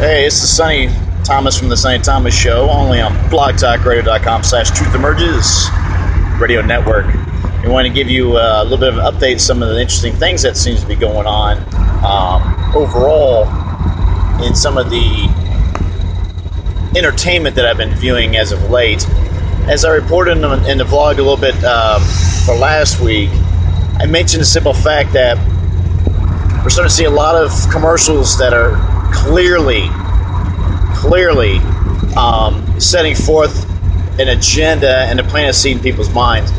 Hey, it's the Sonny Thomas from the Sonny Thomas Show, only on blogtalkradio.com/Truth Emerges Radio Network. We want to give you a little bit of an update, some of the interesting things that seems to be going on overall in some of the entertainment that I've been viewing as of late. As I reported in the vlog a little bit for last week, I mentioned the simple fact that we're starting to see a lot of commercials that are clearly setting forth an agenda and a plan of seed in people's minds.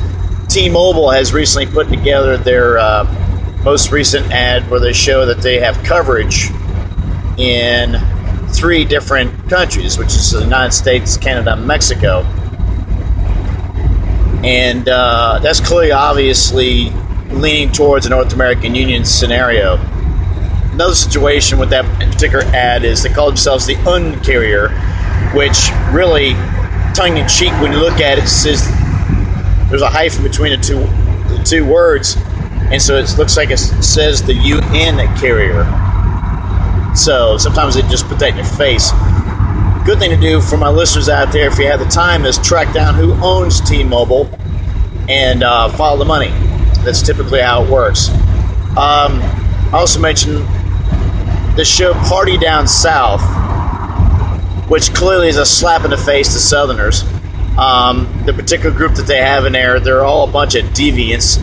T-Mobile has recently put together their most recent ad where they show that they have coverage in 3 different countries, which is the United States, Canada, and Mexico. And that's clearly, obviously, leaning towards a North American Union scenario. Another situation with that particular ad is they call themselves the Un-Carrier, which really, tongue-in-cheek, when you look at it, says there's a hyphen between the two words, and so it looks like it says the UN carrier. So sometimes they just put that in your face. Good thing to do for my listeners out there, if you have the time, is track down who owns T-Mobile and follow the money. That's typically how it works. I also mentioned the show Party Down South, which clearly is a slap in the face to Southerners. The particular group that they have in there, they're all a bunch of deviants.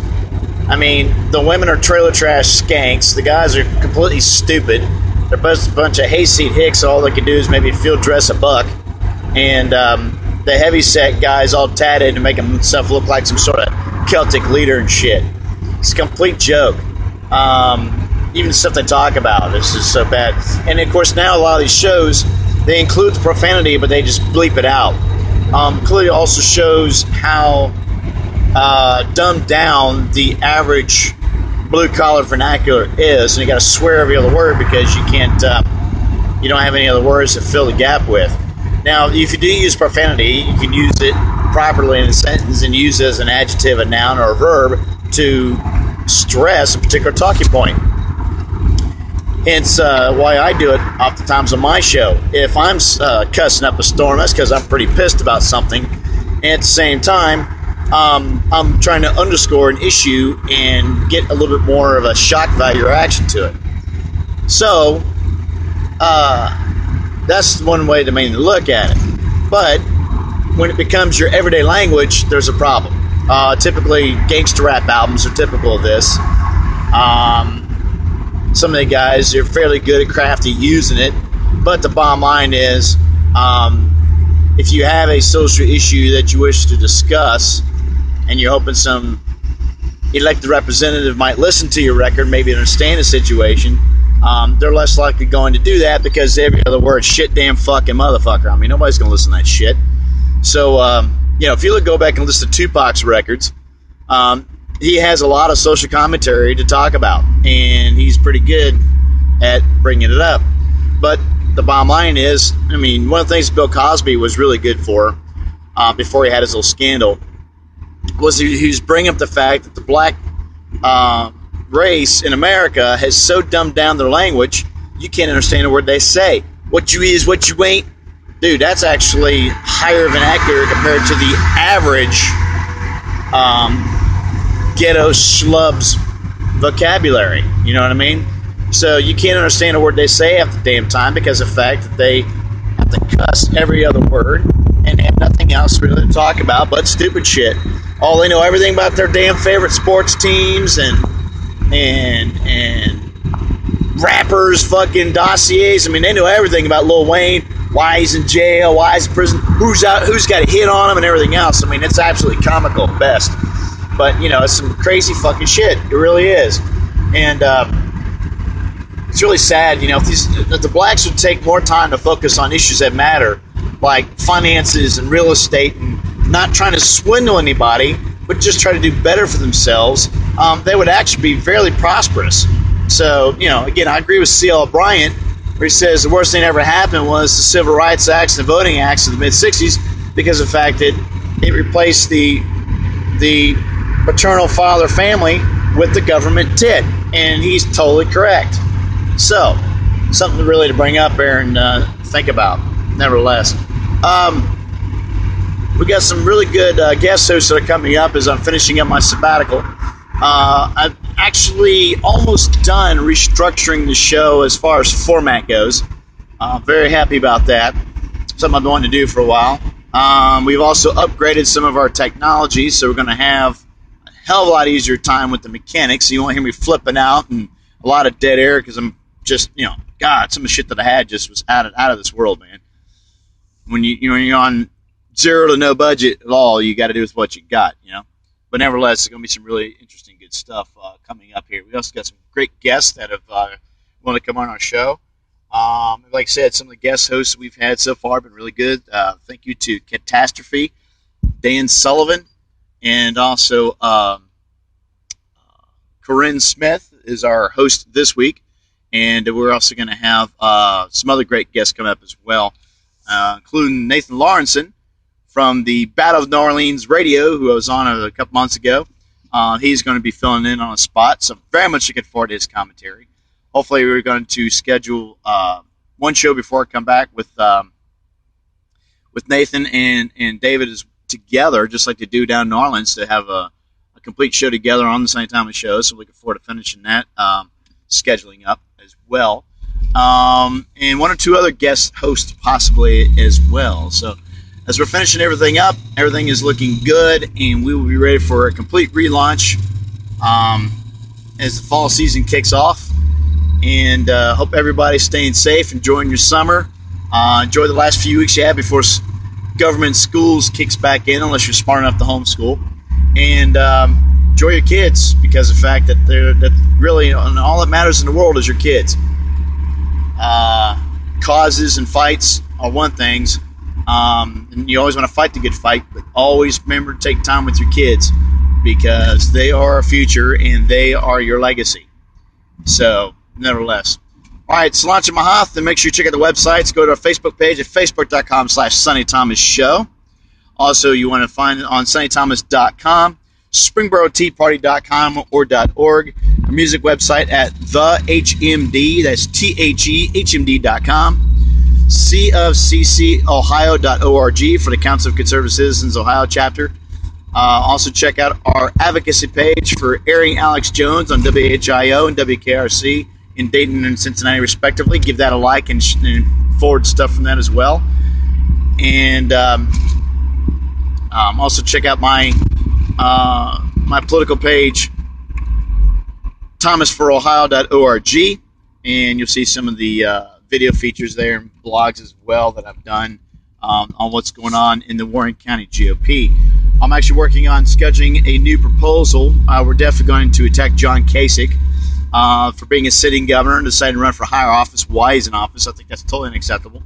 I mean, the women are trailer trash skanks. The guys are completely stupid. They're both a bunch of hayseed hicks. All they can do is maybe field dress a buck. And the heavyset guy's all tatted and making himself look like some sort of Celtic leader and shit. It's a complete joke. Even the stuff they talk about is just so bad. And of course, now a lot of these shows, they include the profanity, but they just bleep it out. Clearly also shows how dumbed down the average blue-collar vernacular is, and you got to swear every other word because you can't, you don't have any other words to fill the gap with. Now, if you do use profanity, you can use it properly in a sentence and use it as an adjective, a noun, or a verb to stress a particular talking point. Hence why I do it oftentimes on my show. If I'm cussing up a storm, that's because I'm pretty pissed about something. And at the same time, I'm trying to underscore an issue and get a little bit more of a shock value reaction to it. So, that's one way to mainly look at it. But when it becomes your everyday language, there's a problem. Typically, gangster rap albums are typical of this. Some of the guys are fairly good at crafty using it, but the bottom line is, if you have a social issue that you wish to discuss, and you're hoping some elected representative might listen to your record, maybe understand the situation, they're less likely going to do that because every other word, shit, damn, fucking, motherfucker. I mean, nobody's going to listen to that shit. So, if you go back and listen to Tupac's records, he has a lot of social commentary to talk about, and he's pretty good at bringing it up. But the bottom line is, I mean, one of the things Bill Cosby was really good for before he had his little scandal was he was bringing up the fact that the black race in America has so dumbed down their language, you can't understand a word they say. What you is, what you ain't. Dude, that's actually higher vernacular compared to the average ghetto schlubs vocabulary. You know what I mean? So you can't understand a word they say half the damn time because of the fact that they have to cuss every other word and have nothing else really to talk about but stupid shit. All they know everything about their damn favorite sports teams and rappers, fucking dossiers. I mean, they know everything about Lil Wayne, why he's in jail, why he's in prison, who's got a hit on him, and everything else. I mean, it's absolutely comical at best. But, it's some crazy fucking shit. It really is. And it's really sad, if the blacks would take more time to focus on issues that matter, like finances and real estate, and not trying to swindle anybody, but just try to do better for themselves, they would actually be fairly prosperous. So, again, I agree with C.L. Bryant, where he says the worst thing that ever happened was the Civil Rights Acts and the Voting Acts of the mid-'60s because of the fact that it replaced the paternal father family with the government tit. And he's totally correct. So, something really to bring up there and think about. Nevertheless, we got some really good guest hosts that are coming up as I'm finishing up my sabbatical. I've actually almost done restructuring the show as far as format goes. Very happy about that. Something I've been wanting to do for a while. We've also upgraded some of our technology, so we're going to have a hell of a lot easier time with the mechanics. So you won't hear me flipping out and a lot of dead air because I'm just, God, some of the shit that I had just was out of this world, man. When you're on zero to no budget at all, you got to do with what you got, But nevertheless, there's going to be some really interesting, good stuff coming up here. We also got some great guests that have want to come on our show. Like I said, some of the guest hosts we've had so far have been really good. Thank you to Catastrophe, Dan Sullivan, and also Corinne Smith is our host this week. And we're also going to have some other great guests come up as well, including Nathan Lawrenson from the Battle of New Orleans Radio, who I was on a couple months ago. He's going to be filling in on a spot, so very much looking forward to his commentary. Hopefully, we're going to schedule one show before I come back with Nathan and David is together, just like they do down in New Orleans, to have a complete show together on the Sonny Thomas show. So looking forward to finishing that, scheduling up as well. And one or two other guest hosts possibly as well. So as we're finishing everything up, everything is looking good, and we will be ready for a complete relaunch as the fall season kicks off. And hope everybody's staying safe, enjoying your summer. Enjoy the last few weeks you have before government schools kicks back in, unless you're smart enough to homeschool. And enjoy your kids, because of the fact that that really all that matters in the world is your kids. Causes and fights are one thing, and you always want to fight the good fight, but always remember to take time with your kids, because they are our future and they are your legacy. So, nevertheless. All right, Salancha Mahath, and make sure you check out the websites. Go to our Facebook page at facebook.com/SonnyThomasShow. Also, you want to find it on SonnyThomas.com, SpringboroTeaParty.com or .org. Our music website at TheHMD, that's TheHMD.com. CofCCOhio.org for the Council of Conservative Citizens Ohio chapter. Also check out our advocacy page for airing Alex Jones on WHIO and WKRC in Dayton and Cincinnati respectively. Give that a like and forward stuff from that as well. And also check out my my political page, thomasforohio.org, and you'll see some of the video features there and blogs as well that I've done on what's going on in the Warren County GOP. I'm actually working on scheduling a new proposal. We're definitely going to attack John Kasich for being a sitting governor and deciding to run for higher office. Why he's in office, I think that's totally unacceptable.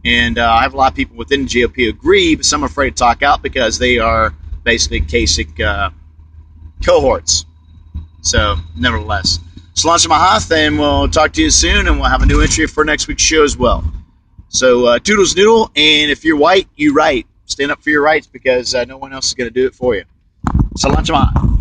And I have a lot of people within the GOP agree, but some are afraid to talk out because they are basically Kasich cohorts. So, nevertheless. Salancha Mahath, and we'll talk to you soon, and we'll have a new entry for next week's show as well. So, toodles noodle, and if you're white, you right. Stand up for your rights, because no one else is going to do it for you. Salancha Mahath.